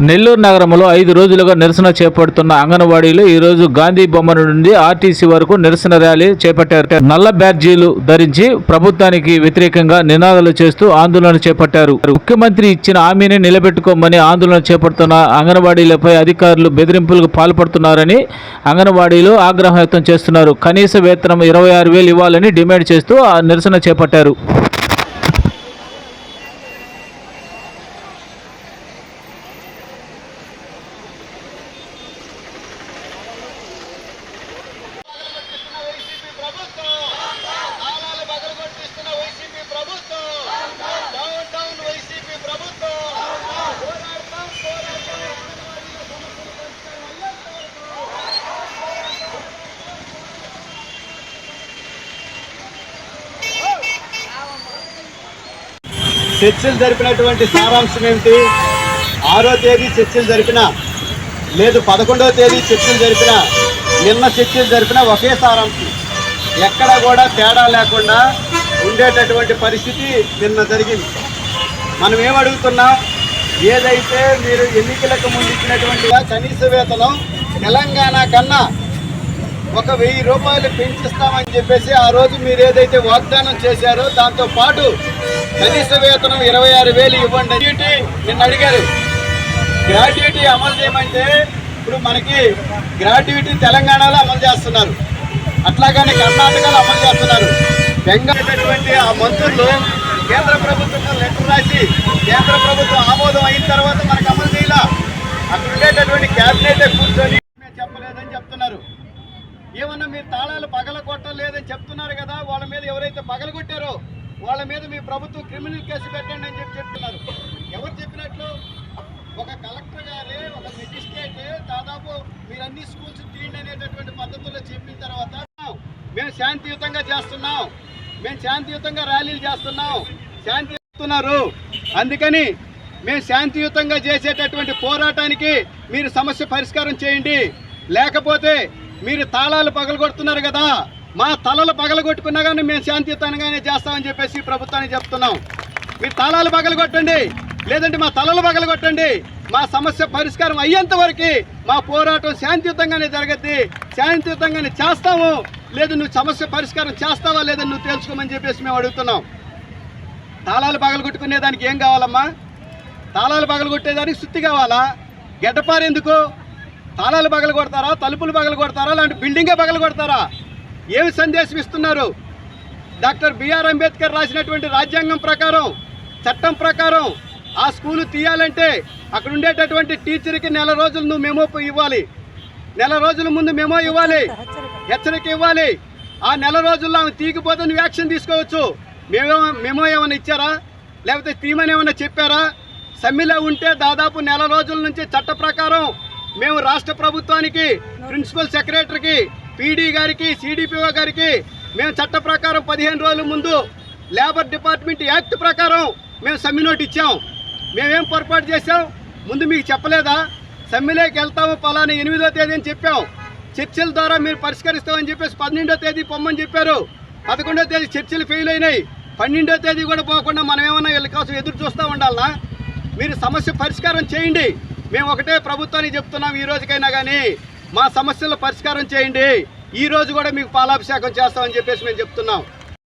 నెల్లూరు నగరంలో 5 రోజులుగా నిరసన చేపడుతున్న అంగన్వాడీలు ఈ రోజు గాంధీ బొమ్మ నుండి ఆర్టీసీ వరకు నిరసన ర్యాలీ చేపట్టారు. నల్ల బ్యాడ్జీలు ధరించి ప్రభుత్వానికి వ్యతిరేకంగా నినాదాలు చేస్తూ ఆందోళన చేపట్టారు. ముఖ్యమంత్రి ఇచ్చిన హామీని నిలబెట్టుకోమని ఆందోళన చేపడుతున్న అంగన్వాడీలపై అధికారులు బెదిరింపులకు పాల్పడుతున్నారని అంగన్వాడీలు ఆగ్రహం వ్యక్తం చేస్తున్నారు. కనీస వేతనం 26,000 ఇవ్వాలని డిమాండ్ చేస్తూ ఆ నిరసన చేపట్టారు. చర్చలు జరిపినటువంటి సారాంశం ఏమిటి? 6వ తేదీ చర్చలు జరిపినా లేదు 11వ తేదీ చర్చలు జరిపినా నిన్న చర్చలు జరిపినా ఒకే సారాంశం. ఎక్కడ కూడా తేడా లేకుండా ఉండేటటువంటి పరిస్థితి నిన్న జరిగింది. మనం ఏమడుగుతున్నాం? ఏదైతే మీరు ఎన్నికలకు ముందు ఇచ్చినటువంటి కనీస వేతనం తెలంగాణ కన్నా 1,000 రూపాయలు పెంచిస్తామని చెప్పేసి ఆ రోజు మీరు ఏదైతే వాగ్దానం చేశారో దాంతో పాటు కనీస వేతనం 26,000 ఇవ్వండి. నిన్న అడిగారు గ్రాడ్యుయేటీ అమలు చేయమంటే ఇప్పుడు మనకి గ్రాడ్యుయేటీ తెలంగాణలో అమలు చేస్తున్నారు, అట్లాగానే కర్ణాటకలో అమలు చేస్తున్నారు. బెంగాలటువంటి ఆ మంత్రులు కేంద్ర ప్రభుత్వం లెటర్ రాసి కేంద్ర ప్రభుత్వం ఆమోదం అయిన తర్వాత మనకు అమలు చేయాల. అక్కడ ఉండేటటువంటి క్యాబినెట్ కూర్చొని మేము చెప్పలేదని చెప్తున్నారు. ఏమన్నా మీరు తాళాలు పగలగొట్టలేదని చెప్తున్నారు కదా, వాళ్ళ మీద ఎవరైతే పగలగొట్టారో వాళ్ళ మీద మీ ప్రభుత్వం క్రిమినల్ కేసు పెట్టండి అని చెప్తున్నారు. ఎవరు చెప్పినట్లు? ఒక కలెక్టర్ గారే, ఒక మెజిస్ట్రేటే దాదాపు మీరు అన్ని స్కూల్స్ తీయండి అనేటటువంటి పద్ధతుల్లో చెప్పిన తర్వాత మేము శాంతియుతంగా చేస్తున్నాం, మేము శాంతియుతంగా ర్యాలీలు చేస్తున్నాం, శాంతి చేస్తున్నారు. అందుకని మేము శాంతియుతంగా చేసేటటువంటి పోరాటానికి మీరు సమస్య పరిష్కారం చేయండి. లేకపోతే మీరు తాళాలు పగలగొడుతున్నారు కదా, మా తలలు పగలగొట్టుకున్నా కానీ మేము శాంతియుతంగానే చేస్తామని చెప్పేసి ప్రభుత్వానికి చెప్తున్నాం. మీరు తాళాలు పగలగొట్టండి, లేదంటే మా తలలు పగలగొట్టండి. మా సమస్య పరిష్కారం అయ్యేంత వరకు మా పోరాటం శాంతియుతంగానే జరగద్ది, శాంతియుతంగానే చేస్తాము. లేదు నువ్వు సమస్య పరిష్కారం చేస్తావా లేదని నువ్వు తెలుసుకోమని చెప్పేసి మేము అడుగుతున్నాం. తాళాలు పగలగొట్టుకునేదానికి ఏం కావాలమ్మా? తాళాలు పగలగొట్టేదానికి సుత్తి కావాలా? గడ్డపారు ఎందుకు? తాళాలు పగలు కొడతారా, తలుపులు పగలు కొడతారా, లాంటి బిల్డింగే పగలు కొడతారా? ఏమి సందేశం ఇస్తున్నారు? డాక్టర్ బిఆర్ అంబేద్కర్ రాసినటువంటి రాజ్యాంగం ప్రకారం, చట్టం ప్రకారం ఆ స్కూలు తీయాలంటే అక్కడ ఉండేటటువంటి టీచర్కి 1 రోజులు నువ్వు మెమో ఇవ్వాలి, 1 రోజుల ముందు మెమో ఇవ్వాలి, హెచ్చరిక ఇవ్వాలి. ఆ 1 రోజుల్లో ఆమె తీగిపోతే నువ్వు యాక్షన్ తీసుకోవచ్చు. మెమో ఏమైనా ఇచ్చారా? లేకపోతే తీమని ఏమైనా చెప్పారా? సమ్మెలో ఉంటే దాదాపు 1 రోజుల నుంచి చట్ట ప్రకారం మేము రాష్ట్ర ప్రభుత్వానికి, ప్రిన్సిపల్ సెక్రటరీకి, పీడీ గారికి, సిడిపిఓ గారికి మేము చట్ట ప్రకారం 15 రోజుల ముందు లేబర్ డిపార్ట్మెంట్ యాక్ట్ ప్రకారం మేము సమ్మె నోటు ఇచ్చాం. మేమేం పొరపాటు చేసాం? ముందు మీకు చెప్పలేదా? సమ్మెలోకి వెళ్తాము పలానా 8వ తేదీ అని చెప్పాం. చర్చల ద్వారా మీరు పరిష్కరిస్తామని చెప్పేసి 12వ తేదీ పొమ్మని చెప్పారు. 11వ తేదీ చర్చలు ఫెయిల్ అయినాయి. 12వ తేదీ కూడా పోకుండా మనం ఏమన్నా వీళ్ళ కోసం ఎదురు చూస్తూ ఉండాలనా? మీరు సమస్య పరిష్కారం చేయండి. మేము ఒకటే ప్రభుత్వానికి చెప్తున్నాం, ఈ రోజుకైనా కానీ మా సమస్యల పరిష్కారం చేయండి. ఈ రోజు కూడా మీకు పాలాభిషేకం చేస్తామని చెప్పేసి మేము చెప్తున్నాం.